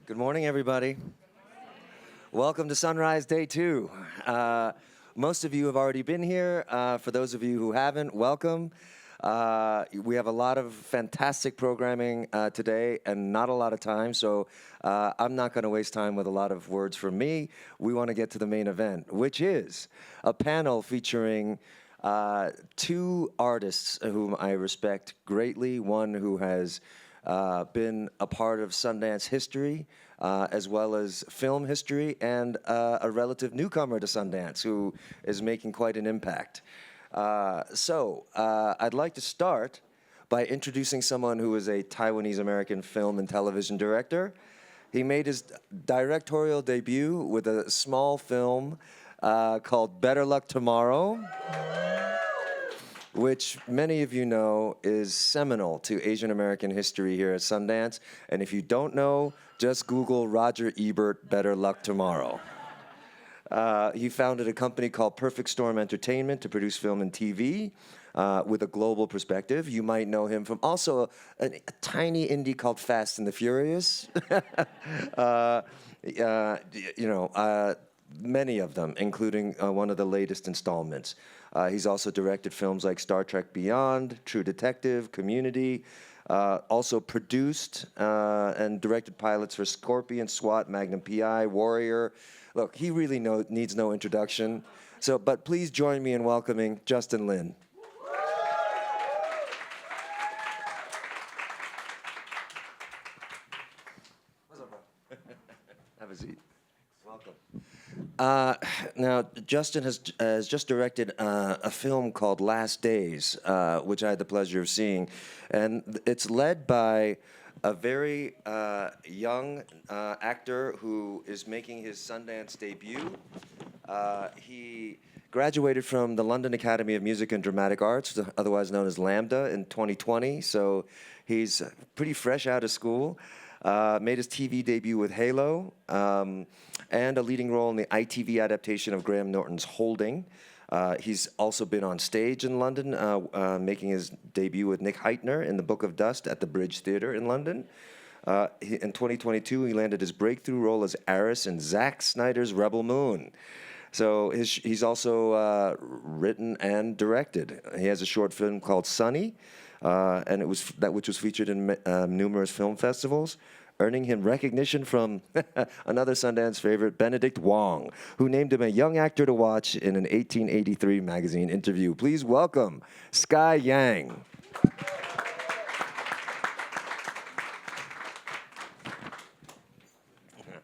Good morning, everybody. Welcome to Sunrise Day 2. Most of you have already been here. For those of you who haven't, welcome. We have a lot of fantastic programming today and not a lot of time, so I'm not going to waste time with a lot of words from me. We want to get to the main event, which is a panel featuring two artists whom I respect greatly. One who has been a part of Sundance history, as well as film history, and a relative newcomer to Sundance who is making quite an impact. I'd like to start by introducing someone who is a Taiwanese-American film and television director. He made his directorial debut with a small film called Better Luck Tomorrow, which many of you know is seminal to Asian American history here at Sundance. And if you don't know, just Google Roger Ebert, Better Luck Tomorrow. He founded a company called Perfect Storm Entertainment to produce film and TV with a global perspective. You might know him from also a tiny indie called Fast and the Furious. Many of them, including one of the latest installments. He's also directed films like Star Trek Beyond, True Detective, Community, also produced and directed pilots for Scorpion, SWAT, Magnum PI, Warrior. Look, he really needs no introduction. But please join me in welcoming Justin Lin. What's up, bro? Have a seat. Welcome. Now, Justin has just directed a film called Last Days, which I had the pleasure of seeing. And it's led by a very young actor who is making his Sundance debut. He graduated from the London Academy of Music and Dramatic Arts, otherwise known as LAMDA, in 2020. So he's pretty fresh out of school. Made his TV debut with Halo, and a leading role in the ITV adaptation of Graham Norton's Holding. He's also been on stage in London, making his debut with Nick Heitner in The Book of Dust at the Bridge Theatre in London. In 2022, he landed his breakthrough role as Aris in Zack Snyder's Rebel Moon. So he's also written and directed. He has a short film called Sunny, which was featured in numerous film festivals, earning him recognition from another Sundance favorite, Benedict Wong, who named him a young actor to watch in an 1883 magazine interview. Please welcome Sky Yang.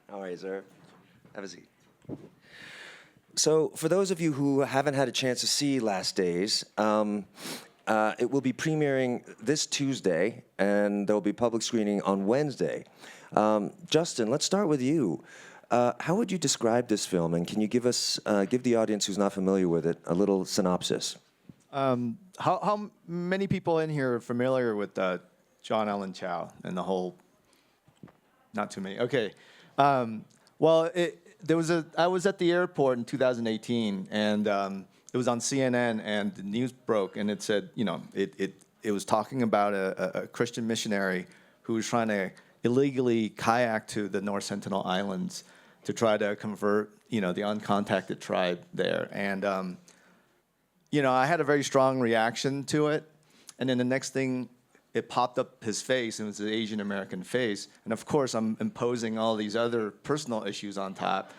How are you, sir? Have a seat. So, for those of you who haven't had a chance to see Last Days, it will be premiering this Tuesday, and there will be public screening on Wednesday. Justin, let's start with you. How would you describe this film, and can you give the audience who's not familiar with it a little synopsis? How many people in here are familiar with John Allen Chau and the whole? Not too many. Okay. I was at the airport in 2018, and it was on CNN, and the news broke, and it said, it was talking about a Christian missionary who was trying to illegally kayak to the North Sentinel Islands to try to convert, the uncontacted tribe there. And, I had a very strong reaction to it. And then the next thing, it popped up his face, and it was an Asian American face. And of course, I'm imposing all these other personal issues on top.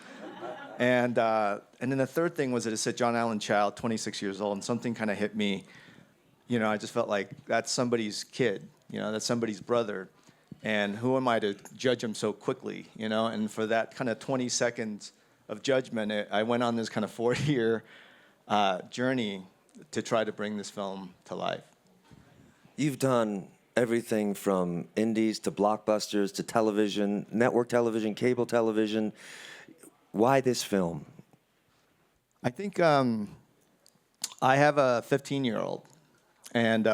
And then the third thing was that it said John Allen Chau, 26 years old, and something kind of hit me. I just felt like that's somebody's kid, that's somebody's brother. And who am I to judge him so quickly, And for that kind of 20 seconds of judgment, I went on this kind of 4-year journey to try to bring this film to life. You've done everything from indies to blockbusters to television, network television, cable television. Why this film? I think I have a 15-year-old. And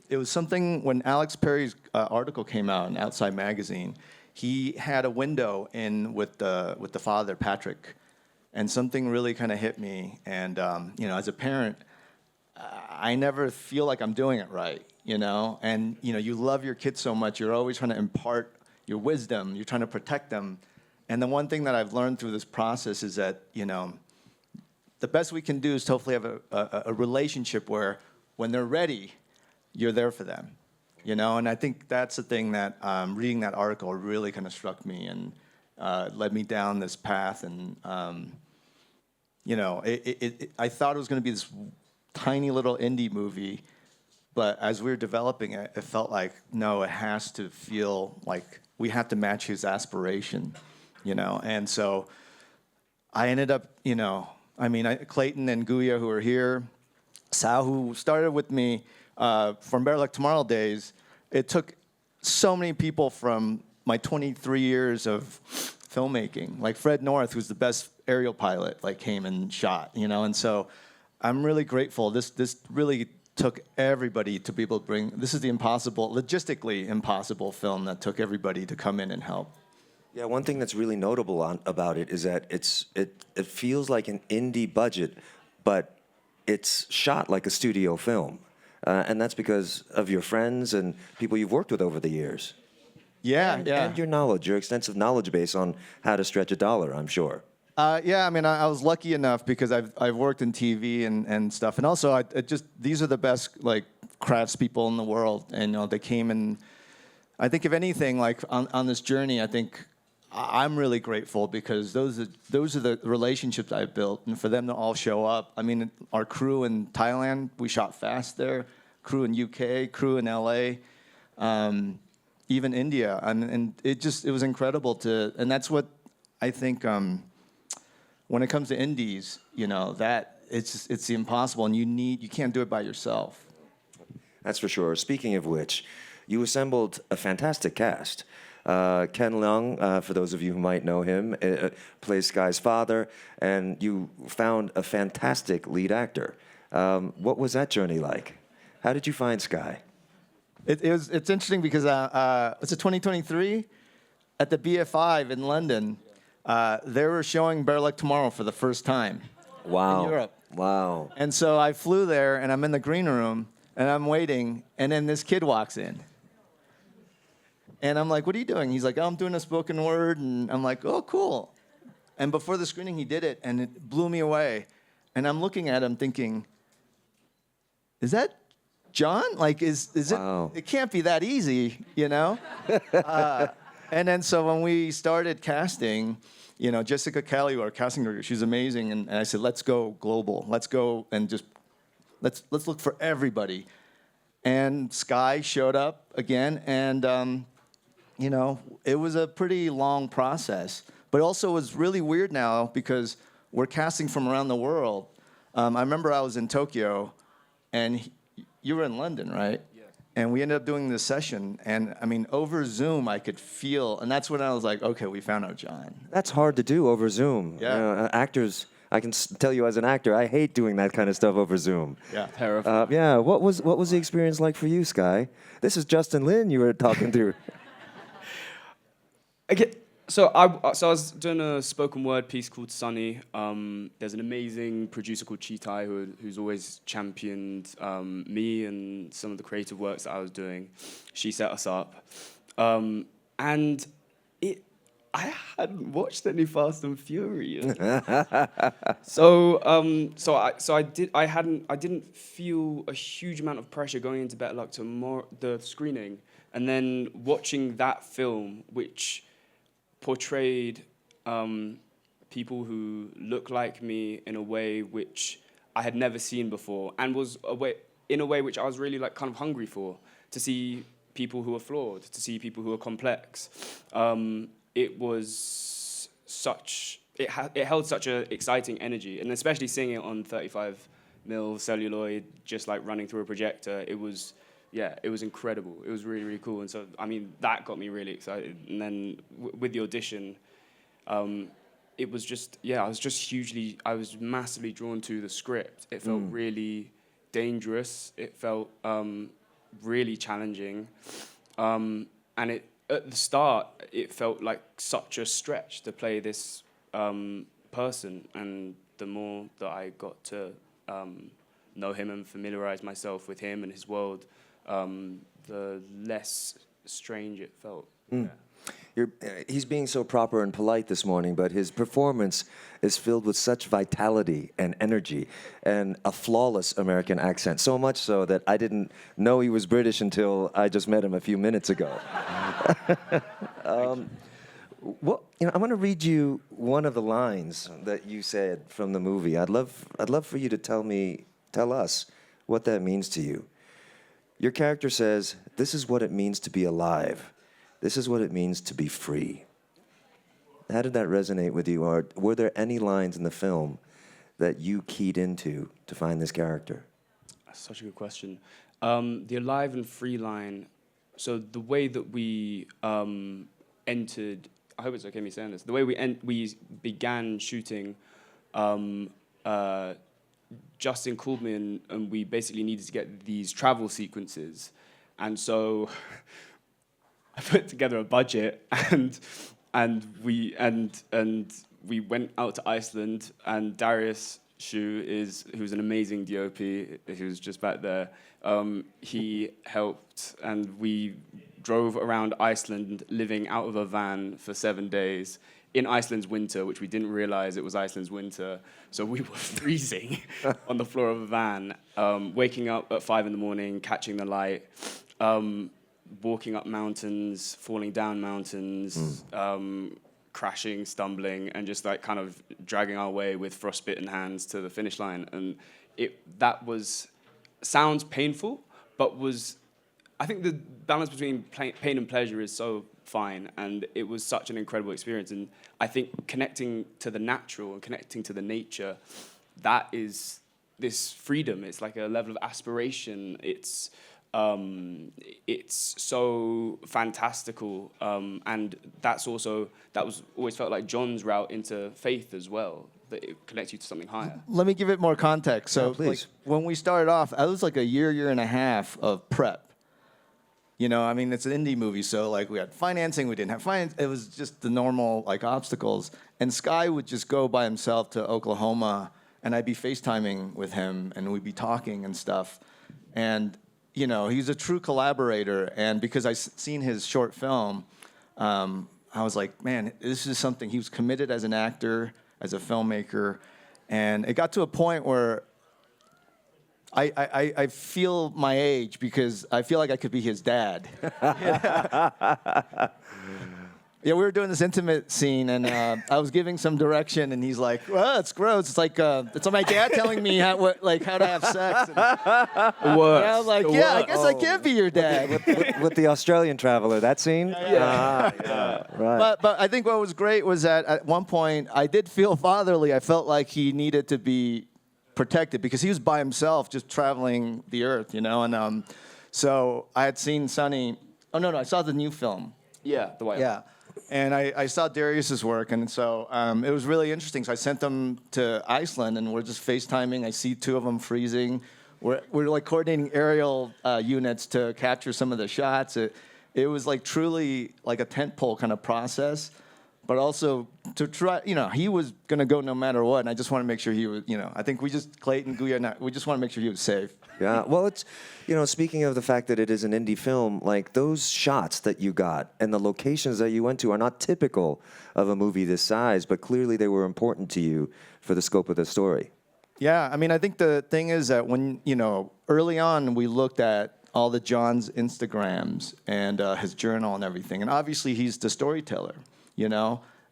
it was something when Alex Perry's article came out in Outside Magazine. He had a window in with the father, Patrick, and something really kind of hit me. And as a parent, I never feel like I'm doing it right, And you love your kids so much, you're always trying to impart your wisdom. You're trying to protect them. And the one thing that I've learned through this process is that, the best we can do is to hopefully have a relationship where when they're ready, you're there for them. And I think that's the thing that reading that article really kind of struck me and led me down this path. And, I thought it was going to be this tiny little indie movie, but as we were developing it, it felt like, no, it has to feel like we have to match his aspiration, And so I ended up, Clayton and Guya, who are here, Sal, who started with me from Better Luck Tomorrow days, it took so many people from my 23 years of filmmaking, like Fred North, who's the best aerial pilot, came and shot, And so I'm really grateful. This really took everybody to be able to bring. This is the logistically impossible film that took everybody to come in and help. Yeah, one thing that's really notable about it is that it feels like an indie budget, but it's shot like a studio film. And that's because of your friends and people you've worked with over the years. Yeah, And your knowledge, your extensive knowledge base on how to stretch a dollar, I'm sure. I was lucky enough because I've worked in TV and stuff, and also these are the best craftspeople in the world, and they came, and I think if anything, on this journey, I think I'm really grateful because those are the relationships I've built, and for them to all show up. I mean, our crew in Thailand, we shot fast there. Crew in UK, crew in LA, even India, and it was incredible and that's what I think. When it comes to indies, that it's the impossible, and you can't do it by yourself. That's for sure. Speaking of which, you assembled a fantastic cast. Ken Leung, for those of you who might know him, plays Sky's father, and you found a fantastic lead actor. What was that journey like? How did you find Sky? It's interesting because it's a 2023 at the BFI in London. They were showing Better Luck Tomorrow for the first time. Wow. In Europe. Wow. And so I flew there, and I'm in the green room, and I'm waiting, and then this kid walks in. And I'm like, what are you doing? He's like, oh, I'm doing a spoken word. And I'm like, oh, cool. And before the screening, he did it, and it blew me away. And I'm looking at him thinking, is that John? Is Wow. it can't be that easy, And then so when we started casting, Jessica Kelly, our casting director, she's amazing. And I said, let's go global. Let's go and just, let's look for everybody. And Sky showed up again. And, it was a pretty long process. But also it was really weird now because we're casting from around the world. I remember I was in Tokyo, and you were in London, right? Yeah. And we ended up doing this session, and over Zoom I could feel, and that's when I was like, okay, we found our John. That's hard to do over Zoom. Yeah. Actors, I can tell you as an actor, I hate doing that kind of stuff over Zoom. Yeah. Terrifying. What was the experience like for you, Sky? This is Justin Lin you were talking to. So I was doing a spoken word piece called Sunny. There's an amazing producer called Chitai who's always championed me and some of the creative works that I was doing. She set us up, and I hadn't watched any Fast and Furious. I didn't feel a huge amount of pressure going into Better Luck Tomorrow, the screening, and then watching that film, which portrayed people who look like me in a way which I had never seen before, and was in a way which I was really kind of hungry for, to see people who are flawed, to see people who are complex. It was it held such an exciting energy, and especially seeing it on 35mm celluloid, just running through a projector, it was incredible. It was really, really cool. And so, that got me really excited. And then with the audition, it was just, I was massively drawn to the script. It felt really dangerous. It felt really challenging. And at the start, it felt like such a stretch to play this person. And the more that I got to know him and familiarize myself with him and his world, the less strange it felt. Mm. He's being so proper and polite this morning, but his performance is filled with such vitality and energy and a flawless American accent. So much so that I didn't know he was British until I just met him a few minutes ago. Well, I want to read you one of the lines that you said from the movie. I'd love for you to tell us what that means to you. Your character says, "This is what it means to be alive. This is what it means to be free." How did that resonate with you? Or were there any lines in the film that you keyed into to find this character? That's such a good question. The alive and free line. So the way that we entered, I hope it's okay me saying this. The way we began shooting, Justin called me and we basically needed to get these travel sequences, and so I put together a budget and we went out to Iceland, and Darius Shu who's an amazing DOP who's just back there. He helped, and we drove around Iceland living out of a van for 7 days in Iceland's winter, which we didn't realize it was Iceland's winter. So we were freezing on the floor of a van, waking up at 5 a.m, catching the light, walking up mountains, falling down mountains, crashing, stumbling, and just like kind of dragging our way with frostbitten hands to the finish line. And sounds painful, but I think the balance between pain and pleasure is so fine, and it was such an incredible experience. And I think connecting to the natural and connecting to the nature, that is this freedom. It's like a level of aspiration. It's so fantastical, and that was always felt like John's route into faith as well, that it connects you to something higher. Let me give it more context. So, please. like, when we started off, I was like a year and a half of prep. I mean, it's an indie movie, so like we had financing, we didn't have finance. It was just the normal like obstacles. And Sky would just go by himself to Oklahoma, and I'd be FaceTiming with him, and we'd be talking and stuff. And he's a true collaborator. And because I seen his short film, I was like, man, this is something. He was committed as an actor, as a filmmaker, and it got to a point where I feel my age because I feel like I could be his dad. Yeah, we were doing this intimate scene, and I was giving some direction, and he's like, "Well, it's gross. It's like my dad telling me how to have sex." And I was like, "Yeah, I guess I can be your dad." with the Australian traveler, that scene? Yeah. Right. But I think what was great was that at one point I did feel fatherly. I felt like he needed to be protected because he was by himself, just traveling the earth, And so I had seen Sonny. Oh no, I saw the new film. Yeah, the White. Yeah. And I saw Darius's work, and so it was really interesting. So I sent them to Iceland, and we're just FaceTiming. I see two of them freezing. We're like coordinating aerial units to capture some of the shots. It was like truly like a tentpole kind of process, but also to try. He was gonna go no matter what, and I just want to make sure he was. I think Clayton, Guya, we just want to make sure he was safe. Yeah, well, it's, speaking of the fact that it is an indie film, like those shots that you got and the locations that you went to are not typical of a movie this size, but clearly they were important to you for the scope of the story. Yeah, I mean, I think the thing is that when, early on we looked at all the John's Instagrams and his journal and everything, and obviously he's the storyteller,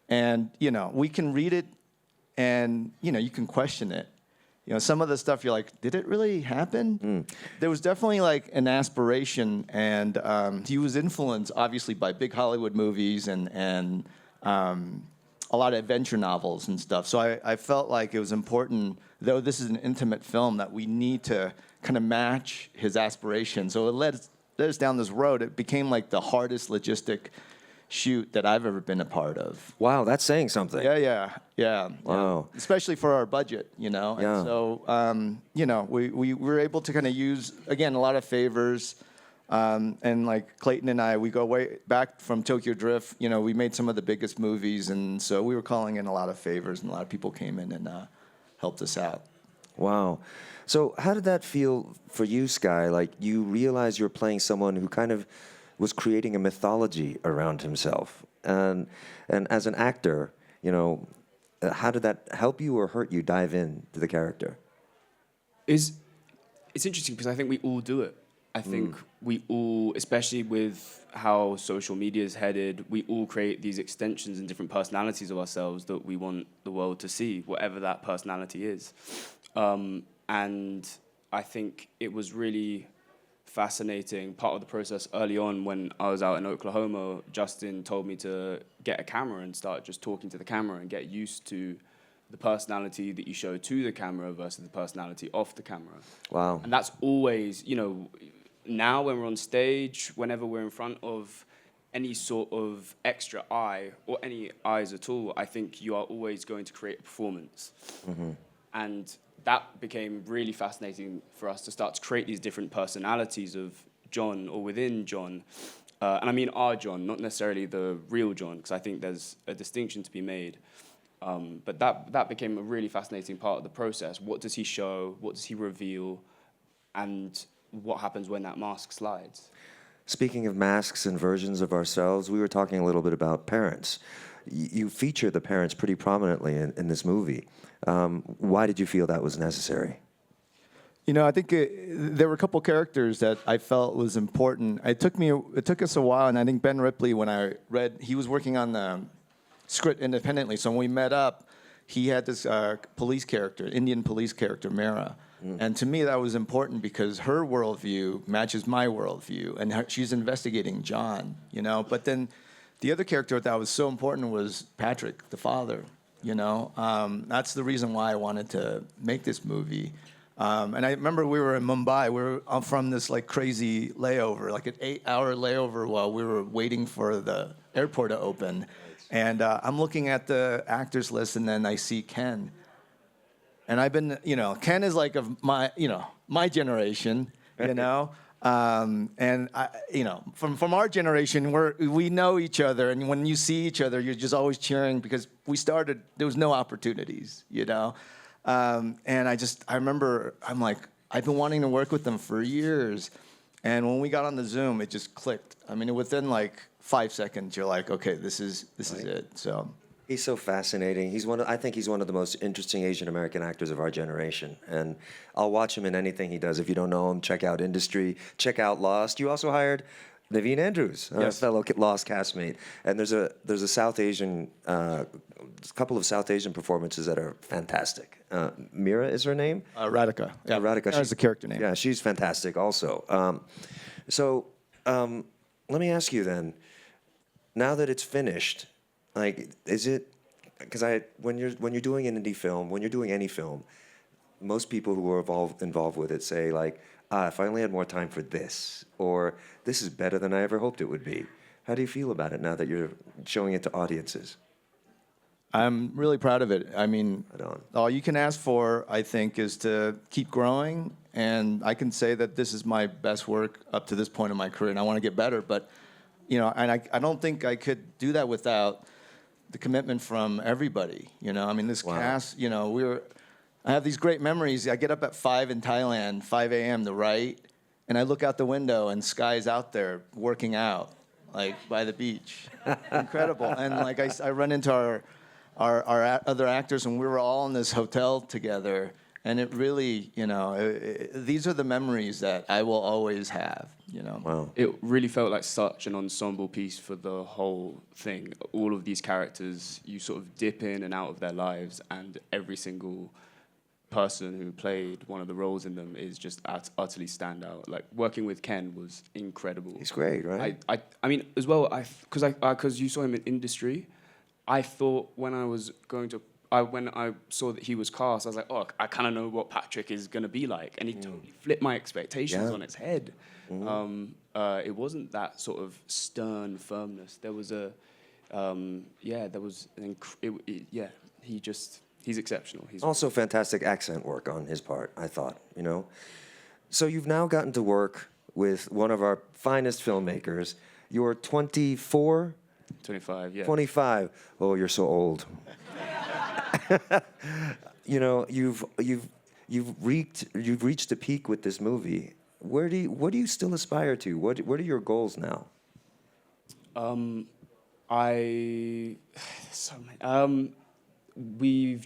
and, we can read it and, you can question it. Some of the stuff you're like, did it really happen? There was definitely like an aspiration, and he was influenced obviously by big Hollywood movies and a lot of adventure novels and stuff. So I felt like it was important, though this is an intimate film, that we need to kind of match his aspiration. So it led us down this road. It became like the hardest logistic shoot that I've ever been a part of. Wow, that's saying something. Yeah. Wow. Especially for our budget, Yeah. And so, we were able to kind of use, again, a lot of favors. And like Clayton and I, we go way back from Tokyo Drift. We made some of the biggest movies, and so we were calling in a lot of favors, and a lot of people came in and helped us out. Wow. So how did that feel for you, Sky? Like, you realize you're playing someone who kind of was creating a mythology around himself. And as an actor, how did that help you or hurt you dive into the character? It's interesting because I think we all do it. I think we all, especially with how social media is headed, we all create these extensions and different personalities of ourselves that we want the world to see, whatever that personality is. And I think it was really fascinating. Part of the process early on when I was out in Oklahoma, Justin told me to get a camera and start just talking to the camera and get used to the personality that you show to the camera versus the personality off the camera. Wow. And that's always, now when we're on stage, whenever we're in front of any sort of extra eye or any eyes at all, I think you are always going to create a performance. Mm-hmm. And that became really fascinating for us to start to create these different personalities of John or within John. And I mean our John, not necessarily the real John, because I think there's a distinction to be made. But that became a really fascinating part of the process. What does he show? What does he reveal? And what happens when that mask slides? Speaking of masks and versions of ourselves, we were talking a little bit about parents. You feature the parents pretty prominently in this movie. Why did you feel that was necessary? I think there were a couple characters that I felt was important. It took us a while, and I think Ben Ripley, when I read, he was working on the script independently. So when we met up, he had this police character, Indian police character, Mira. And to me, that was important because her worldview matches my worldview, and she's investigating John, But then the other character that was so important was Patrick, the father, That's the reason why I wanted to make this movie. And I remember we were in Mumbai. We were from this crazy layover, an 8-hour layover while we were waiting for the airport to open. And I'm looking at the actors list, and then I see Ken. And I've been, Ken is of my, my generation, And I, from our generation, we know each other, and when you see each other, you're just always cheering because there was no opportunities, And I remember, I've been wanting to work with them for years, and when we got on the Zoom, it just clicked. I mean, within 5 seconds, you're like, okay, this is it. So. He's so fascinating. I think he's one of the most interesting Asian American actors of our generation. And I'll watch him in anything he does. If you don't know him, check out Industry, check out Lost. You also hired Naveen Andrews, yes. a fellow Lost castmate. And there's a South Asian, couple of South Asian performances that are fantastic. Mira is her name? Radhika. Yeah, Radhika. That's the character name. Yeah, she's fantastic also. Let me ask you then, now that it's finished, is it? Because when you're doing an indie film, when you're doing any film, most people who are involved with it say if I only had more time for this, or this is better than I ever hoped it would be. How do you feel about it now that you're showing it to audiences? I'm really proud of it. I mean, all you can ask for, I think, is to keep growing. And I can say that this is my best work up to this point in my career, and I want to get better. But, and I don't think I could do that without the commitment from everybody, I mean, this cast, I have these great memories. I get up at 5 in Thailand, 5 a.m. to write, and I look out the window, and Sky's out there working out, by the beach. Incredible. And, I run into our other actors, and we were all in this hotel together, and it really, these are the memories that I will always have, Wow. It really felt like such an ensemble piece for the whole thing. All of these characters, you sort of dip in and out of their lives, and every single person who played one of the roles in them is just utterly standout. Working with Ken was incredible. He's great, right? I mean, as well, because you saw him in Industry, I thought when I saw that he was cast, I was like, oh, I kind of know what Patrick is going to be like. And he totally flipped my expectations on its head. Mm-hmm. It wasn't that sort of stern firmness. There was he's exceptional. He's also fantastic accent work on his part, I thought, So you've now gotten to work with one of our finest filmmakers. You're 24? 25, yeah. 25. Oh, you're so old. You've reached a peak with this movie. What do you still aspire to? What are your goals now? So many. Me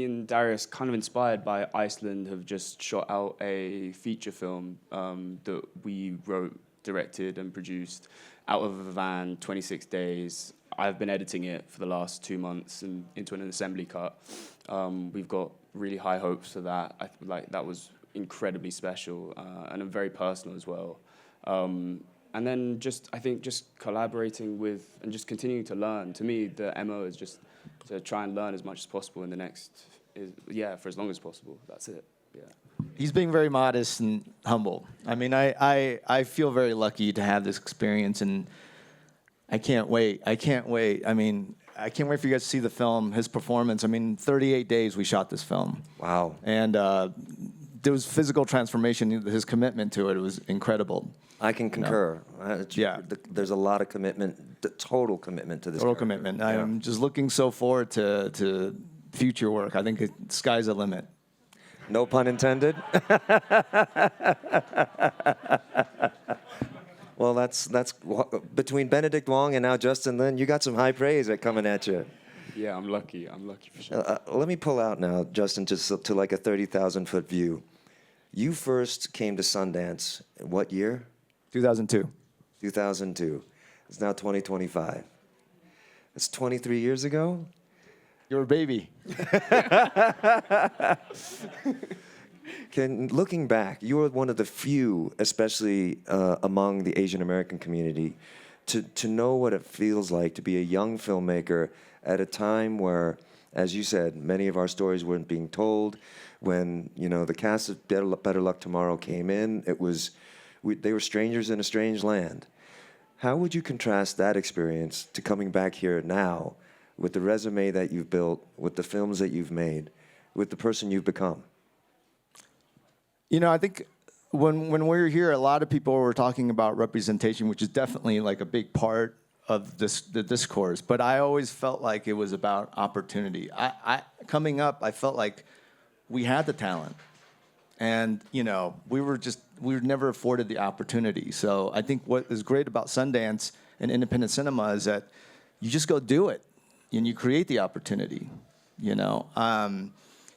and Darius, kind of inspired by Iceland, have just shot out a feature film that we wrote, directed, and produced out of a van, 26 days. I've been editing it for the last 2 months and into an assembly cut. We've got really high hopes for that. That was incredibly special and very personal as well. And then I think just collaborating with and just continuing to learn. To me, the MO is just to try and learn as much as possible in the for as long as possible. That's it. Yeah. He's being very modest and humble. I mean, I feel very lucky to have this experience, and I can't wait. I mean, I can't wait for you guys to see the film, his performance. I mean, 38 days we shot this film. Wow. And there was physical transformation. His commitment to it was incredible. I can concur. Yeah. There's a lot of commitment, total commitment to this. Total character. commitment. Yeah. I'm just looking so forward to future work. I think sky's the limit. No pun intended. Well, that's between Benedict Wong and now Justin Lin. You got some high praise coming at you. Yeah, I'm lucky. I'm lucky for sure. Let me pull out now, Justin, to like a 30,000-foot view. You first came to Sundance in what year? 2002. 2002. It's now 2025. That's 23 years ago? You're a baby. Looking back, you were one of the few, especially among the Asian American community, to know what it feels like to be a young filmmaker at a time where, as you said, many of our stories weren't being told. When the cast of Better Luck Tomorrow came in, they were strangers in a strange land. How would you contrast that experience to coming back here now, with the resume that you've built, with the films that you've made, with the person you've become? I think when we were here, a lot of people were talking about representation, which is definitely like a big part of the discourse. But I always felt like it was about opportunity. Coming up, I felt like we had the talent, and we were never afforded the opportunity. So I think what is great about Sundance and independent cinema is that you just go do it, and you create the opportunity.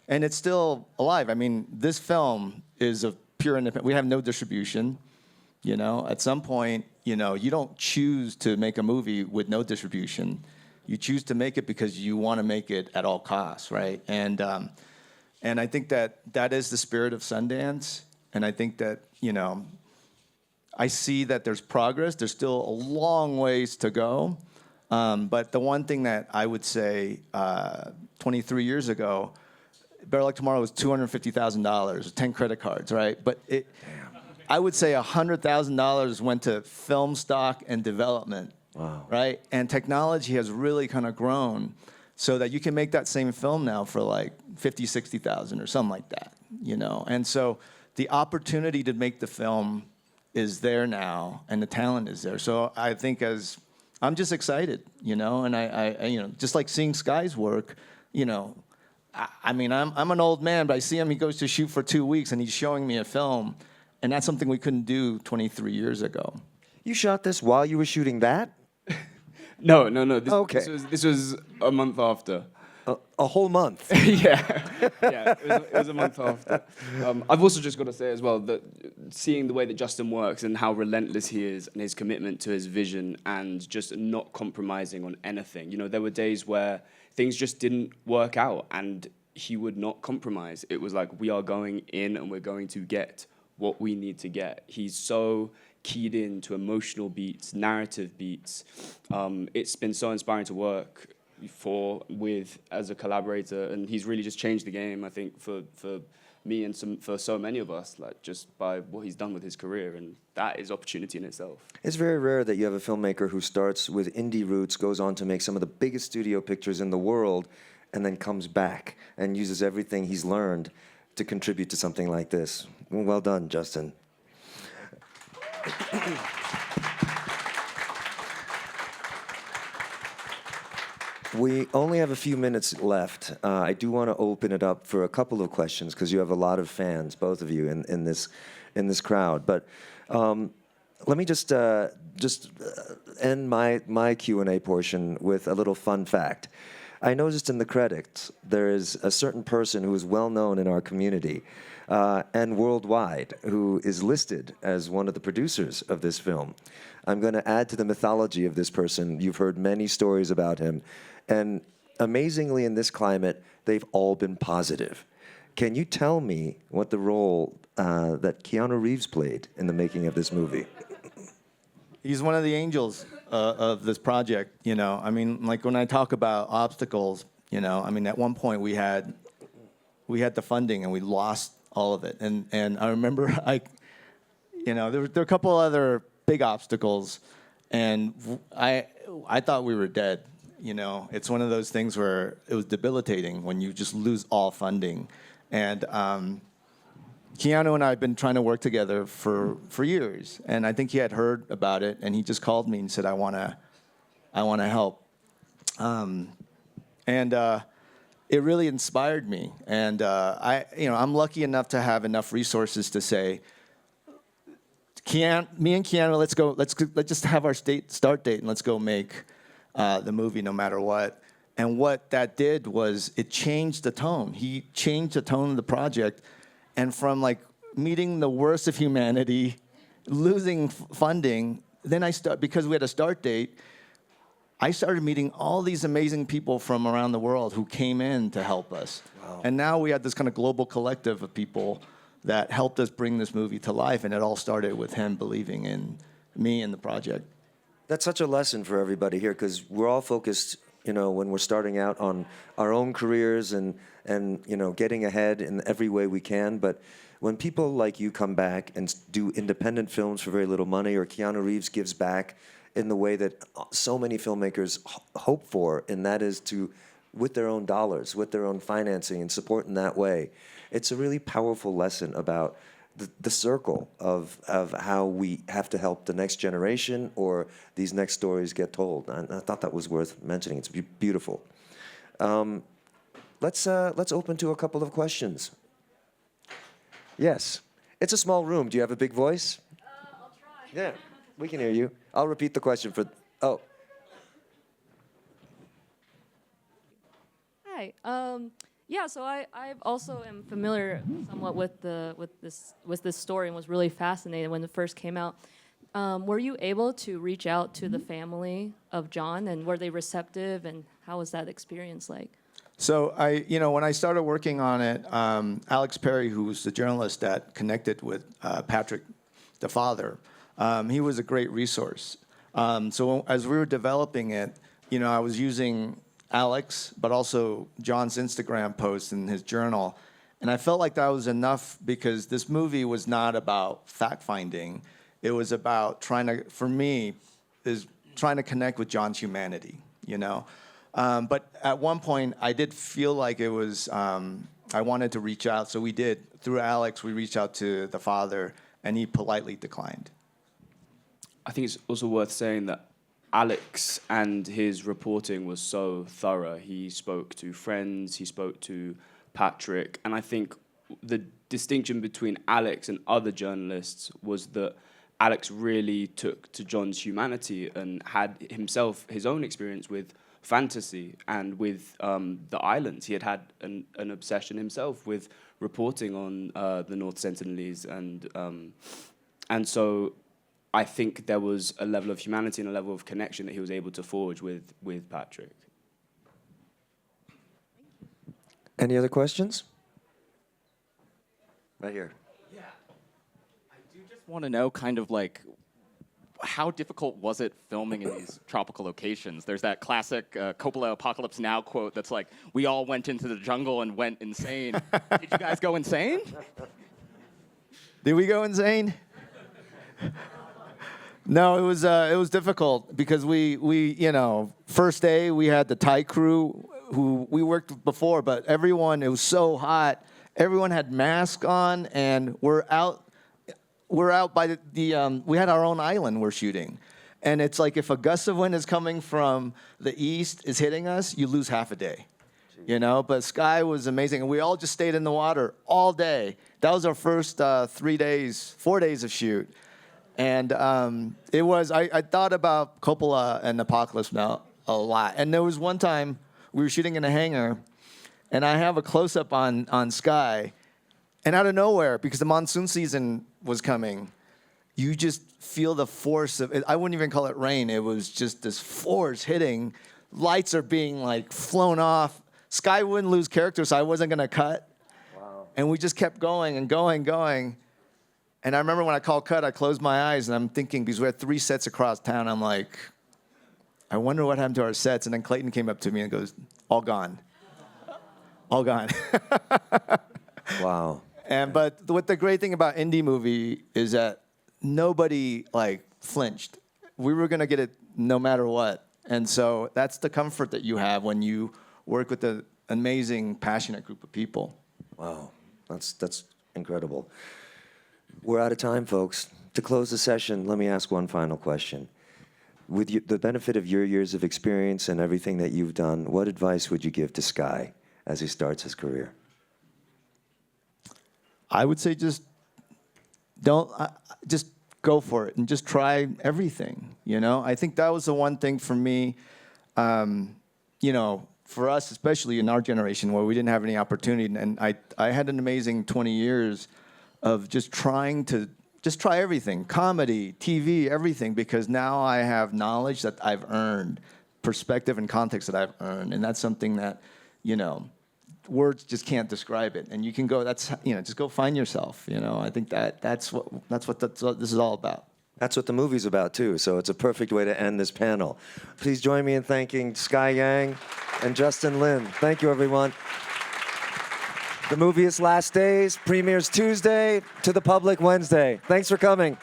And it's still alive. I mean, this film is a pure independent. We have no distribution. At some point, you don't choose to make a movie with no distribution. You choose to make it because you want to make it at all costs, right? And I think that is the spirit of Sundance. And I think that, I see that there's progress. There's still a long ways to go. But the one thing that I would say 23 years ago, Better Luck Tomorrow was $250,000, 10 credit cards, right? But I would say $100,000 went to film stock and development, wow. Right? And technology has really kind of grown so that you can make that same film now for like 50, 60,000 or something like that, And so the opportunity to make the film is there now, and the talent is there. So I think I'm just excited, and I just like seeing Sky's work, I mean, I'm an old man, but I see him. He goes to shoot for 2 weeks, and he's showing me a film, and that's something we couldn't do 23 years ago. You shot this while you were shooting that? No. Okay. This was a month after. A whole month? Yeah, it was a month after. I've also just got to say as well that seeing the way that Justin works and how relentless he is and his commitment to his vision and just not compromising on anything. There were days where things just didn't work out and he would not compromise. It was like, we are going in and we're going to get what we need to get. He's so keyed in to emotional beats, narrative beats. It's been so inspiring to work with as a collaborator, and he's really just changed the game, I think, for me and for so many of us, like just by what he's done with his career, and that is opportunity in itself. It's very rare that you have a filmmaker who starts with indie roots, goes on to make some of the biggest studio pictures in the world, and then comes back and uses everything he's learned to contribute to something like this. Well done, Justin. We only have a few minutes left. I do want to open it up for a couple of questions because you have a lot of fans, both of you, in this crowd. But Let me just end my Q&A portion with a little fun fact. I noticed in the credits there is a certain person who is well known in our community and worldwide who is listed as one of the producers of this film. I'm going to add to the mythology of this person. You've heard many stories about him, and amazingly in this climate, they've all been positive. Can you tell me what the role that Keanu Reeves played in the making of this movie? He's one of the angels of this project, you know. I mean, like when I talk about obstacles, you know, I mean, at one point we had the funding and we lost all of it. And I remember there were a couple other big obstacles, and I thought we were dead. You know, it's one of those things where it was debilitating when you just lose all funding. And Keanu and I have been trying to work together for years, and I think he had heard about it, and he just called me and said, "I want to help," and it really inspired me. And I'm lucky enough to have enough resources to say, me and Keanu, let's just have our start date, and let's go make the movie no matter what. And what that did was it changed the tone. He changed the tone of the project. And from like meeting the worst of humanity, losing funding, then because we had a start date, I started meeting all these amazing people from around the world who came in to help us. Wow. And now we had this kind of global collective of people that helped us bring this movie to life. And it all started with him believing in me and the project. That's such a lesson for everybody here, because we're all focused, you know, when we're starting out on our own careers and you know, getting ahead in every way we can. But when people like you come back and do independent films for very little money, or Keanu Reeves gives back in the way that so many filmmakers hope for, and that is to, with their own dollars, with their own financing, and support in that way, it's a really powerful lesson about the circle of how we have to help the next generation or these next stories get told. And I thought that was worth mentioning. It's beautiful. Let's open to a couple of questions. Yes. It's a small room. Do you have a big voice? I'll try. Yeah, we can hear you. I'll repeat the question for... Oh. Hi. Yeah, so I also am familiar somewhat with this story and was really fascinated when it first came out. Were you able to reach out to the family of John, and were they receptive, and how was that experience like? So when I started working on it, Alex Perry, who was the journalist that connected with Patrick, the father, he was a great resource. So as we were developing it, I was using Alex, but also John's Instagram posts and his journal. And I felt like that was enough, because this movie was not about fact-finding. It was about trying to connect with John's humanity, But at one point, I did feel like it was, I wanted to reach out. So we did. Through Alex, we reached out to the father, and he politely declined. I think it's also worth saying that Alex and his reporting was so thorough. He spoke to friends, he spoke to Patrick, and I think the distinction between Alex and other journalists was that Alex really took to John's humanity and had himself his own experience with fantasy and with the islands. He had an obsession himself with reporting on the North Sentinelese, and so I think there was a level of humanity and a level of connection that he was able to forge with Patrick. Any other questions? Right here. Yeah. I do just want to know kind of like, how difficult was it filming in these tropical locations? There's that classic Coppola Apocalypse Now quote that's like, we all went into the jungle and went insane. Did you guys go insane? Did we go insane? No, it was difficult, because we first day we had the Thai crew who we worked with before, but everyone, it was so hot. Everyone had masks on, and we're out by we had our own island we're shooting. And it's like, if a gust of wind is coming from the east is hitting us, you lose half a day. But sky was amazing. And we all just stayed in the water all day. That was our first 4 days of shoot. And it was, I thought about Coppola and Apocalypse Now a lot. And there was one time we were shooting in a hangar, and I have a close-up on Sky, and out of nowhere, because the monsoon season was coming, you just feel the force of it. I wouldn't even call it rain. It was just this force hitting. Lights are being like flown off. Sky wouldn't lose character, so I wasn't gonna cut. Wow. And we just kept going and going. And I remember when I called cut, I closed my eyes and I'm thinking, because we had 3 sets across town, I'm like, I wonder what happened to our sets. And then Clayton came up to me and goes, all gone. All gone. Wow. But what the great thing about indie movie is that nobody like flinched. We were gonna get it no matter what. And so that's the comfort that you have when you work with an amazing, passionate group of people. Wow, that's incredible. We're out of time, folks. To close the session, let me ask one final question. With the benefit of your years of experience and everything that you've done, what advice would you give to Sky as he starts his career? I would say just go for it and just try everything. You know, I think that was the one thing for me. You know, for us, especially in our generation, where we didn't have any opportunity, and I had an amazing 20 years of just trying to try everything, comedy, TV, everything, because now I have knowledge that I've earned, perspective and context that I've earned, and that's something that, you know, words just can't describe it. And you can go, just go find yourself. You know, I think that's what this is all about. That's what the movie's about, too, so it's a perfect way to end this panel. Please join me in thanking Sky Yang and Justin Lin. Thank you, everyone. The movie is Last Days, premieres Tuesday, to the public Wednesday. Thanks for coming.